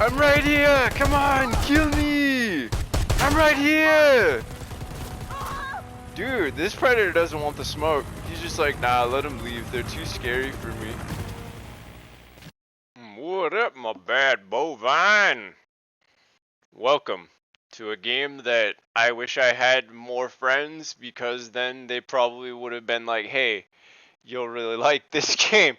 I'm right here! Come on, kill me! I'm right here! Dude, this predator doesn't want the smoke. He's just like, nah, let him leave. They're too scary for me. What up, my bad bovine? Welcome to a game that I wish I had more friends, because then they probably would have been like, hey, you'll really like this game.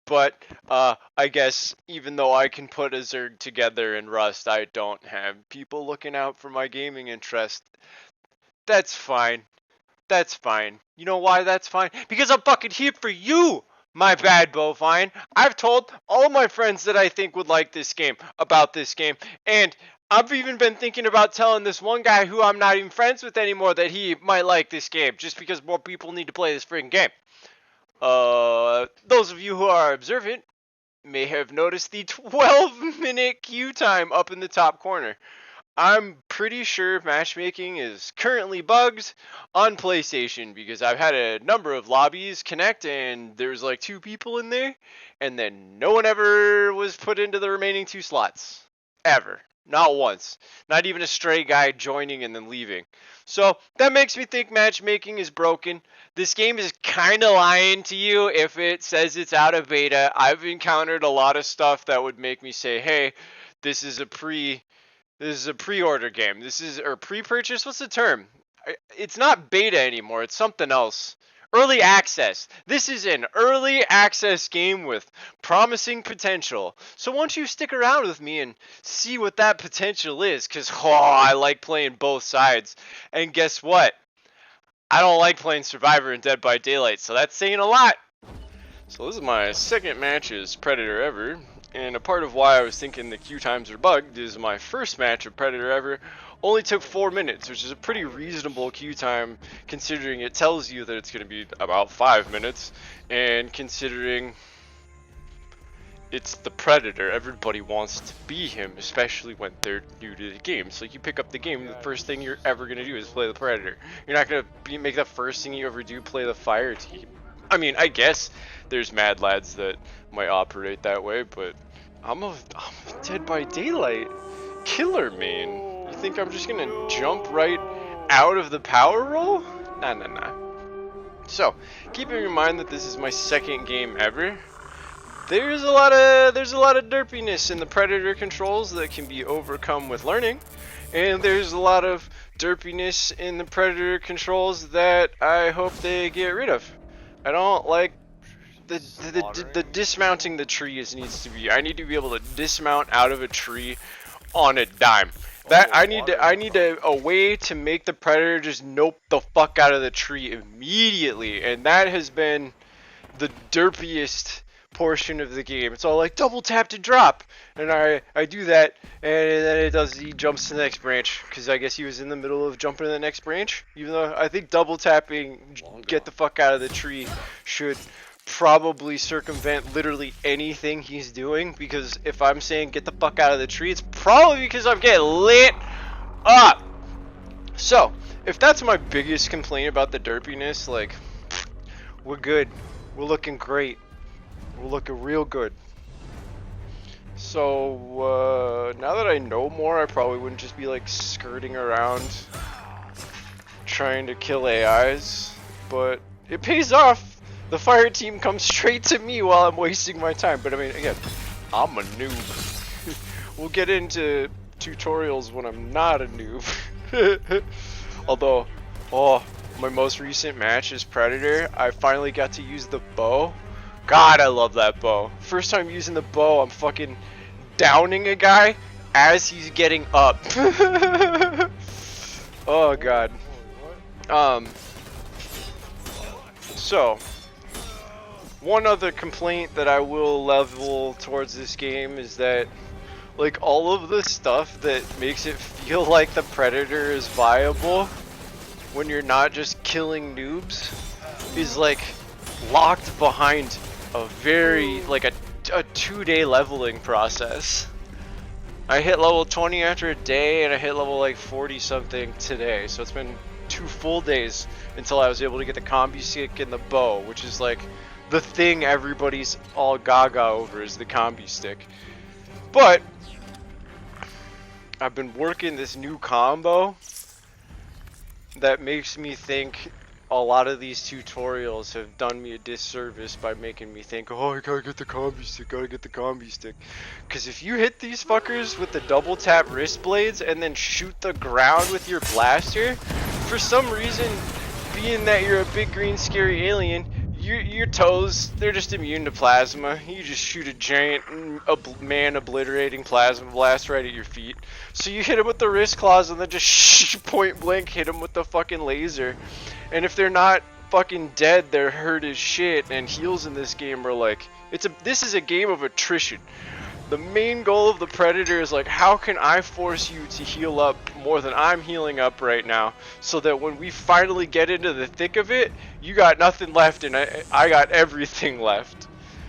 But I guess even though I can put a Zerg together in Rust, I don't have people looking out for my gaming interest. That's fine. That's fine. You know why that's fine? Because I'm fucking here for you, my bad bovine. I've told all my friends that I think would like this game about this game, and I've even been thinking about telling this one guy who I'm not even friends with anymore that he might like this game, just because more people need to play this freaking game. Those of you who are observant may have noticed the 12-minute queue time up in the top corner. I'm pretty sure matchmaking is currently bugged on PlayStation, because I've had a number of lobbies connect and there's like 2 people in there, and then no one ever was put into the remaining 2 slots. Ever. Not once. Not even a stray guy joining and then leaving. So that makes me think matchmaking is broken. This game is kind of lying to you if it says it's out of beta. I've encountered a lot of stuff that would make me say, hey, this is a pre-order game. This is, or pre-purchase, what's the term? It's not beta anymore, it's something else. Early access. This is an early access game with promising potential. So why don't you stick around with me and see what that potential is, because I like playing both sides. And guess what? I don't like playing Survivor and Dead by Daylight, so that's saying a lot. So this is my second match as Predator ever. And a part of why I was thinking the queue times are bugged is my first match of Predator ever only took 4 minutes, which is a pretty reasonable queue time considering it tells you that it's going to be about 5 minutes, and considering it's the Predator, everybody wants to be him, especially when they're new to the game. So you pick up the game, the first thing you're ever going to do is play the Predator. You're not going to make the first thing you ever do play the fire team. I mean, I guess there's mad lads that might operate that way, but I'm a Dead by Daylight killer main. You think I'm just gonna jump right out of the power roll? Nah. So, keeping in mind that this is my second game ever, there's a lot of derpiness in the Predator controls that can be overcome with learning, and there's a lot of derpiness in the Predator controls that I hope they get rid of. I don't like the dismounting the trees needs to be. I need to be able to dismount out of a tree on a dime. That I need a way to make the Predator just nope the fuck out of the tree immediately, and that has been the derpiest portion of the game. It's all like double tap to drop, and I do that, and then he jumps to the next branch, because I guess he was in the middle of jumping to the next branch, even though I think double tapping get the fuck out of the tree should probably circumvent literally anything he's doing, because if I'm saying get the fuck out of the tree, it's probably because I'm getting lit up. So if that's my biggest complaint about the derpiness, like, we're good, we're looking great, we're looking real good. So now that I know more, I probably wouldn't just be like skirting around trying to kill AIs, but it pays off. The fire team comes straight to me while I'm wasting my time. But I mean, again, I'm a noob. We'll get into tutorials when I'm not a noob. Although, my most recent match is Predator. I finally got to use the bow. God, I love that bow. First time using the bow, I'm fucking downing a guy as he's getting up. Oh god. So, one other complaint that I will level towards this game is that, like, all of the stuff that makes it feel like the Predator is viable when you're not just killing noobs is like locked behind a very, like, a 2-day leveling process. I hit level 20 after a day, and I hit level like 40 something today, so it's been 2 full days until I was able to get the combi stick and the bow, which is like the thing everybody's all gaga over, is the combi stick. But I've been working this new combo that makes me think a lot of these tutorials have done me a disservice by making me think, oh, I gotta get the combi stick, gotta get the combi stick. Because if you hit these fuckers with the double tap wrist blades and then shoot the ground with your blaster, for some reason, being that you're a big green scary alien, your toes, they're just immune to plasma. You just shoot a giant man obliterating plasma blast right at your feet. So you hit him with the wrist claws and then just point blank hit him with the fucking laser. And if they're not fucking dead, they're hurt as shit. And heals in this game are like, this is a game of attrition. The main goal of the Predator is like, how can I force you to heal up more than I'm healing up right now, so that when we finally get into the thick of it, you got nothing left and I got everything left.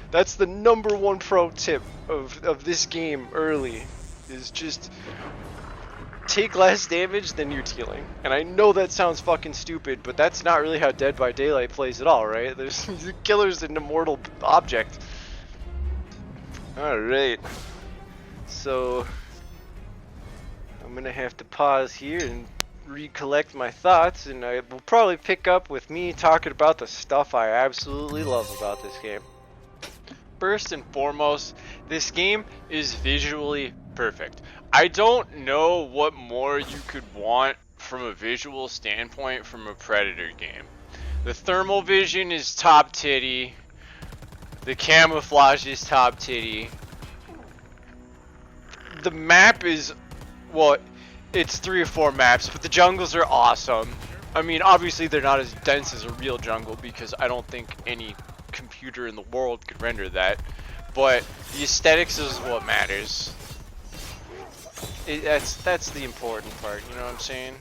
That's the #1 pro tip of this game early, is just take less damage than you're dealing. And I know that sounds fucking stupid, but that's not really how Dead by Daylight plays at all, right? There's the killer's an immortal object. Alright, so I'm gonna have to pause here and recollect my thoughts, and I will probably pick up with me talking about the stuff I absolutely love about this game. First and foremost, this game is visually perfect. I don't know what more you could want from a visual standpoint from a Predator game. The thermal vision is top titty. The camouflage is top titty. The map is, well, it's 3 or 4 maps, but the jungles are awesome. I mean, obviously they're not as dense as a real jungle because I don't think any computer in the world could render that. But the aesthetics is what matters. That's the important part, you know what I'm saying?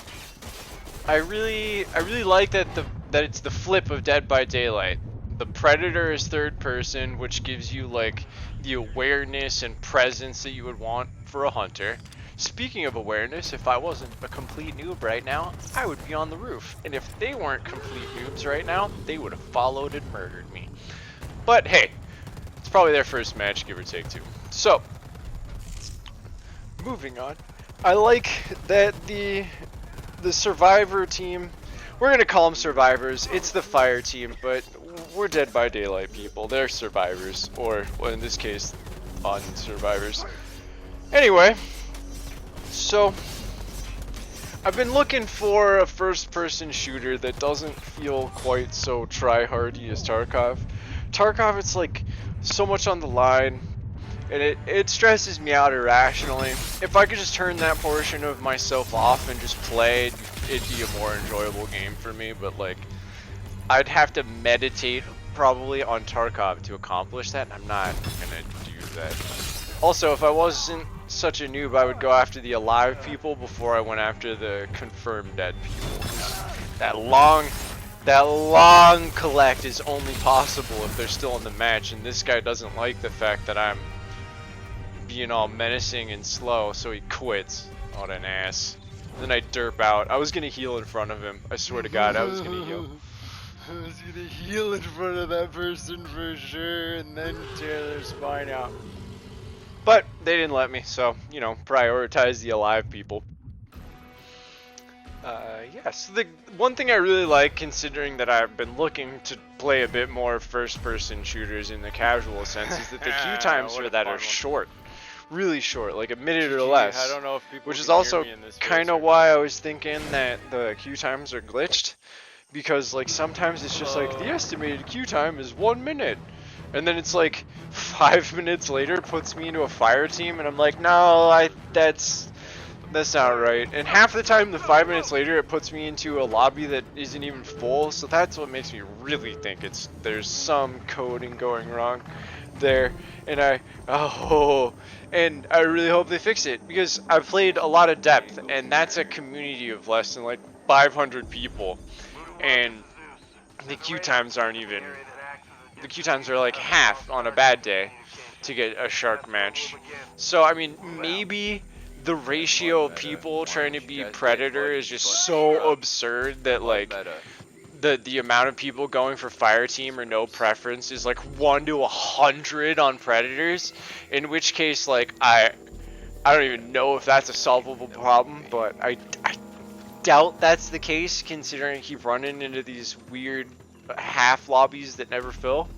I really like that it's the flip of Dead by Daylight. The Predator is third person, which gives you like the awareness and presence that you would want for a hunter. Speaking of awareness, if I wasn't a complete noob right now, I would be on the roof. And if they weren't complete noobs right now, they would have followed and murdered me. But hey, it's probably their first match, give or take 2. So, moving on. I like that the survivor team, we're gonna call them survivors, it's the fire team, but we're Dead by Daylight people. They're survivors, or well, in this case, unsurvivors. Anyway, so I've been looking for a first-person shooter that doesn't feel quite so try-hardy as Tarkov. Tarkov, it's like so much on the line, and it stresses me out irrationally. If I could just turn that portion of myself off and just play, it'd be a more enjoyable game for me, but like, I'd have to meditate probably on Tarkov to accomplish that, and I'm not gonna do that. Also, if I wasn't such a noob, I would go after the alive people before I went after the confirmed dead people. That long collect is only possible if they're still in the match, and this guy doesn't like the fact that I'm being all menacing and slow, so he quits. What an ass. Then I derp out. I was gonna heal in front of him. I swear to God, I was gonna heal. I was gonna heal in front of that person for sure, and then tear their spine out. But they didn't let me, so, you know, prioritize the alive people. Yes, the one thing I really like, considering that I've been looking to play a bit more first-person shooters in the casual sense, is that the queue times for that are short. Really short, like a minute or less. I don't know if people which is also kind of why I was thinking that the queue times are glitched. Because like sometimes it's just like the estimated queue time is 1 minute, and then it's like 5 minutes later puts me into a fire team, and I'm like, no, that's not right. And half the time, the 5 minutes later, it puts me into a lobby that isn't even full. So that's what makes me really think there's some coding going wrong there, and I really hope they fix it, because I've played a lot of depth, and that's a community of less than like 500 people. And the queue times aren't even, the queue times are like half on a bad day to get a shark match. So I mean, maybe the ratio of people trying to be Predator is just so absurd that like the amount of people going for fire team or no preference is like 1 to 100 on Predators, in which case like I don't even know if that's a solvable problem, but I doubt that's the case, considering I keep running into these weird half lobbies that never fill.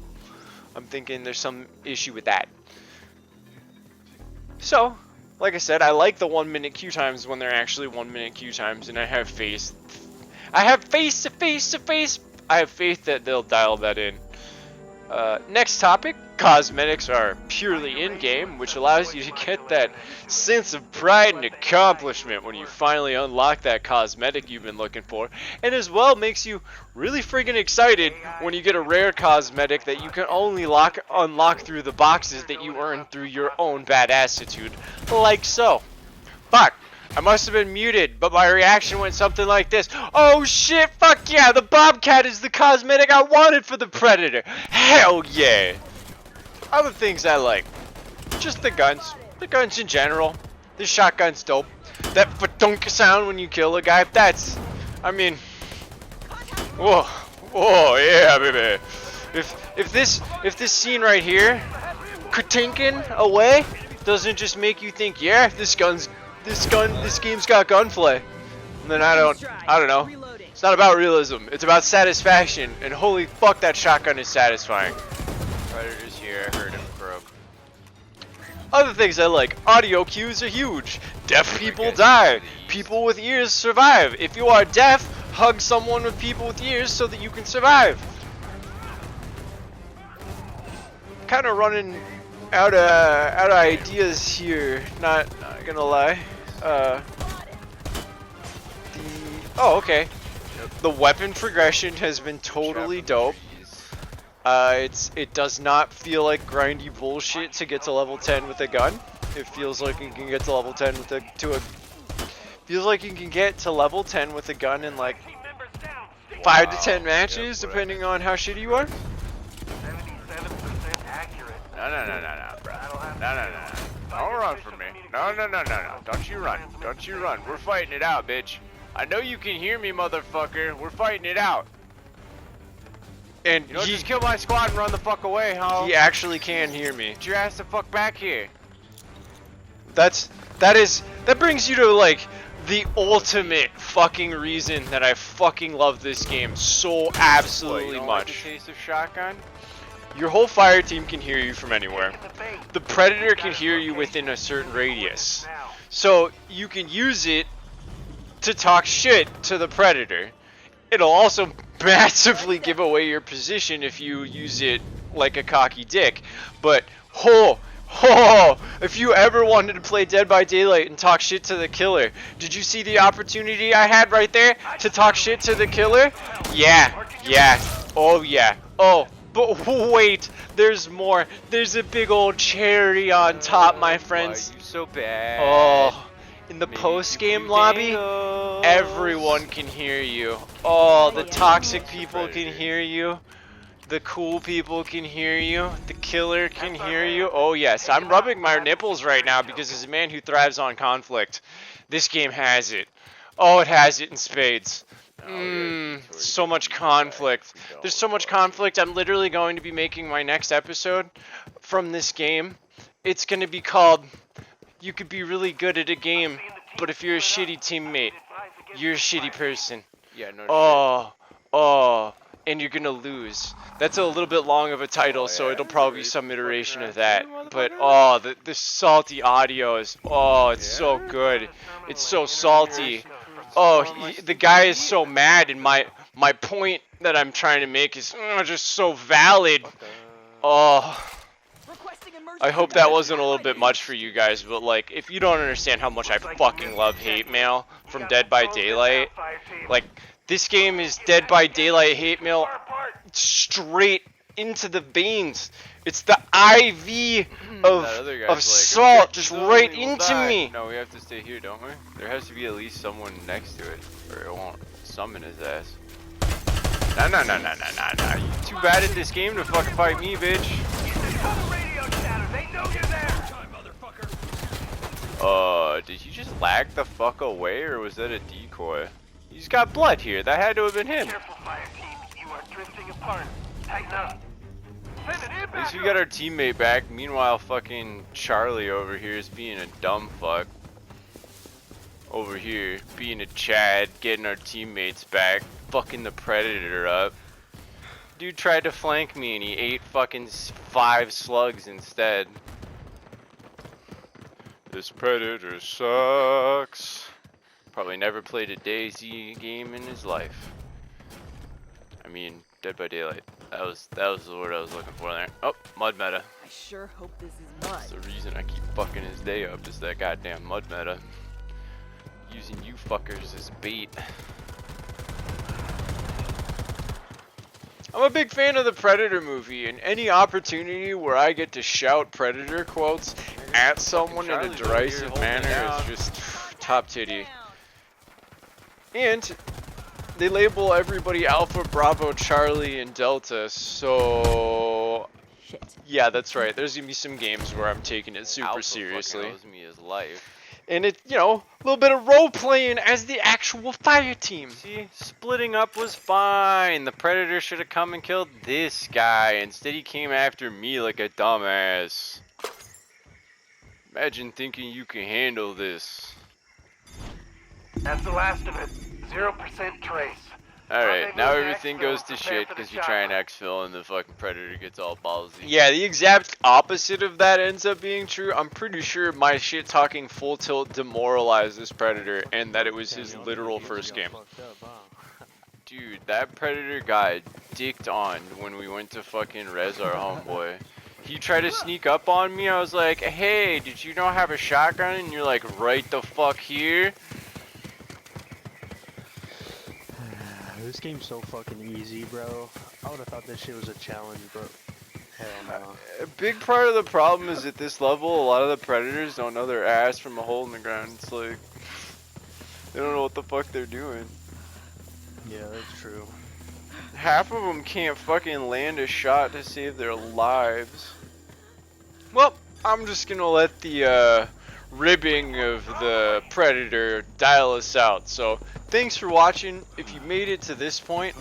I'm thinking there's some issue with that. So, like I said, I like the 1 minute queue times when they're actually 1 minute queue times, and I have faith that they'll dial that in. Next topic, cosmetics are purely in-game, which allows you to get that sense of pride and accomplishment when you finally unlock that cosmetic you've been looking for, and as well makes you really friggin' excited when you get a rare cosmetic that you can only unlock through the boxes that you earn through your own badassitude, like so. Fuck! I must have been muted, but my reaction went something like this. Oh shit, fuck yeah, the Bobcat is the cosmetic I wanted for the Predator. Hell yeah. Other things I like. Just the guns. The guns in general. This shotgun's dope. That fa-dunk sound when you kill a guy, that's, I mean, whoa, whoa, yeah, baby. If this scene right here, katinkin away, doesn't just make you think, yeah, this game's got gunplay, and then I don't know. It's not about realism. It's about satisfaction, and holy fuck, that shotgun is satisfying. Predator's here. I heard him croak. Other things I like. Audio cues are huge. Deaf people die. People with ears survive. If you are deaf, hug someone with people with ears so that you can survive. Kind of running out of ideas here. Not gonna lie. Oh, okay. The weapon progression has been totally dope. It does not feel like grindy bullshit to get to level 10 with a gun. It feels like you can get to level 10 with feels like you can get to level 10 with a gun in like 5 to 10 matches, depending on how shitty you are. No. Don't run from me. No. Don't you run. Don't you run. We're fighting it out, bitch. I know you can hear me, motherfucker. We're fighting it out. And you don't just kill my squad and run the fuck away, huh? He actually can hear me. Get your ass the fuck back here. That brings you to like the ultimate fucking reason that I fucking love this game so absolutely much. Like the taste of shotgun? Your whole fire team can hear you from anywhere. The Predator can hear you within a certain radius. So you can use it to talk shit to the Predator. It'll also massively give away your position if you use it like a cocky dick. But, if you ever wanted to play Dead by Daylight and talk shit to the killer, did you see the opportunity I had right there to talk shit to the killer? Yeah, oh yeah, oh. But wait, there's more. There's a big old cherry on top, my friends. Why are you so bad? Oh, in the post-game lobby, everyone can hear you. Oh, the toxic people can hear you. The cool people can hear you. The killer can hear you. Oh yes, I'm rubbing my nipples right now because as a man who thrives on conflict, this game has it. Oh, it has it in spades. So much conflict. There's so much conflict. I'm literally going to be making my next episode from this game. It's going to be called, you could be really good at a game, but if you're a shitty teammate, you're a shitty person. Yeah, no shit. And you're going to lose. That's a little bit long of a title, so it'll probably be some iteration of that. But, the salty audio is, it's so good. It's so salty. The guy is so mad, and my point that I'm trying to make is just so valid. I hope that wasn't a little bit much for you guys, but like, if you don't understand how much I fucking love hate mail from Dead by Daylight, like, this game is Dead by Daylight hate mail straight into the veins. It's the IV of salt just right into me. No, we have to stay here, don't we? There has to be at least someone next to it, or it won't summon his ass. No. You too bad at this game to fucking fight me, bitch. Did you just lag the fuck away, or was that a decoy? He's got blood here. That had to have been him. Careful, fire team. You are drifting apart. Tighten up. At least we got our teammate back. Meanwhile, fucking Charlie over here is being a dumb fuck. Over here, being a Chad, getting our teammates back, fucking the Predator up. Dude tried to flank me and he ate fucking 5 slugs instead. This Predator sucks. Probably never played a DayZ game in his life. I mean, Dead by Daylight. That was the word I was looking for there. Oh, mud meta. I sure hope this is mud. That's the reason I keep fucking his day up, is that goddamn mud meta. Using you fuckers as bait. I'm a big fan of the Predator movie, and any opportunity where I get to shout Predator quotes at someone in a derisive manner is just top titty. And they label everybody Alpha, Bravo, Charlie, and Delta, so Shit. yeah, that's right. There's gonna be some games where I'm taking it super Alpha seriously. fucking owes me his life. And it, you know, a little bit of role playing as the actual fire team. See, splitting up was fine. The Predator should have come and killed this guy. Instead, he came after me like a dumbass. Imagine thinking you can handle this. That's the last of it. 0% trace. Alright, Now everything goes to shit because you try and exfil and the fucking Predator gets all ballsy. Yeah, the exact opposite of that ends up being true. I'm pretty sure my shit talking full tilt demoralized this Predator and that it was his literal first game. Dude, that Predator got dicked on when we went to fucking res our homeboy. He tried to sneak up on me. I was like, hey, did you not have a shotgun? And you're like, right the fuck here. This game's so fucking easy, bro. I would have thought this shit was a challenge, but hell no. A big part of the problem is at this level, a lot of the Predators don't know their ass from a hole in the ground. It's like, they don't know what the fuck they're doing. Yeah, that's true. Half of them can't fucking land a shot to save their lives. Well, I'm just gonna let the ribbing of the Predator dial us out. So thanks for watching. If you made it to this point,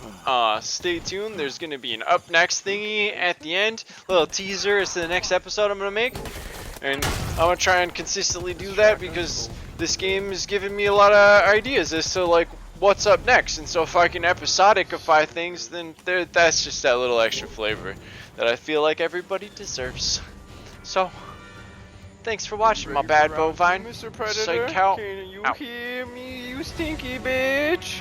stay tuned. There's gonna be an up next thingy at the end, little teaser as to the next episode I'm gonna make, and I'm gonna try and consistently do that because this game is giving me a lot of ideas as to like what's up next. And so if I can episodicify things, then that's just that little extra flavor that I feel like everybody deserves. So thanks for watching, my bad bovine. Mr. Predator, Psych out. can you Ow. hear me, you stinky bitch?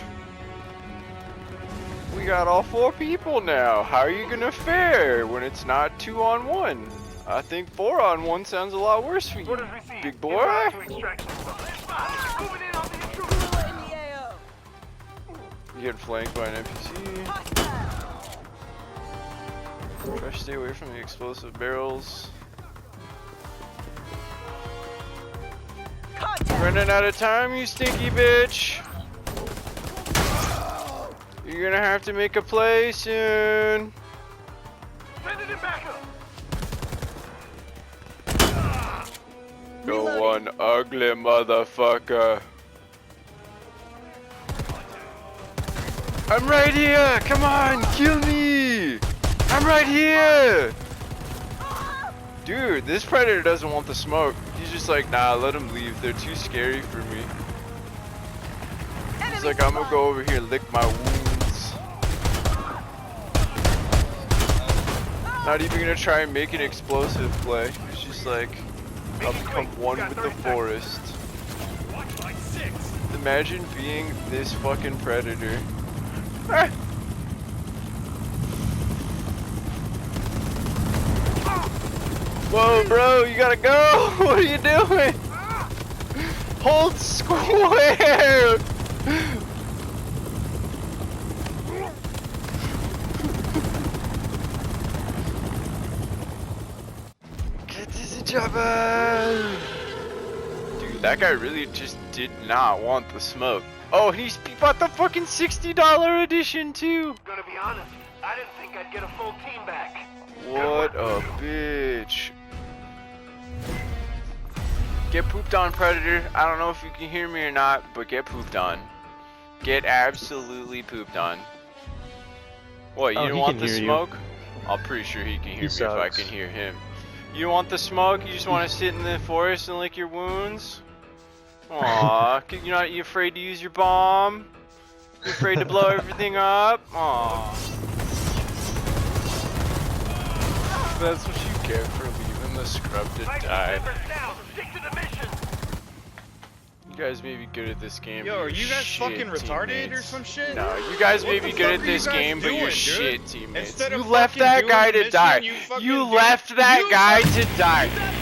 We got all 4 people now. How are you gonna fare when it's not 2-on-1? I think 4-on-1 sounds a lot worse for you, big boy. You get flanked by an NPC. Try to stay away from the explosive barrels. Running out of time, you stinky bitch. You're gonna have to make a play soon. Go one ugly motherfucker. I'm right here! Come on, kill me! I'm right here! Dude, this Predator doesn't want the smoke. He's just like, nah, let them leave. They're too scary for me. He's like, I'm gonna go over here and lick my wounds. Not even gonna try and make an explosive play. He's just like, I'll become one with the forest. Imagine being this fucking Predator. Ah. Whoa, bro, you gotta go! What are you doing? Hold square! Get to the chopper! Dude, that guy really just did not want the smoke. Oh, he bought the fucking $60 edition too! Gonna be honest, I didn't think I'd get a full team back. What a bitch. Get pooped on, Predator. I don't know if you can hear me or not, but get pooped on. Get absolutely pooped on. What, you didn't want the smoke? I'm pretty sure he can hear He me if I sucks. can hear him. You want the smoke? You just want to sit in the forest and lick your wounds? Aw, you afraid to use your bomb? You afraid to blow everything up? Aw. That's what you get for leaving the scrub to die. Members down. Stick to the mission. You guys may be good at this game. Yo, but are you guys shit fucking retarded or teammates. some shit? No, you guys may What be the good fuck at are this you guys game, but doing, you're dude? shit teammates. Instead You of left fucking that doing guy the to die. mission, You fucking left that guy to die. die.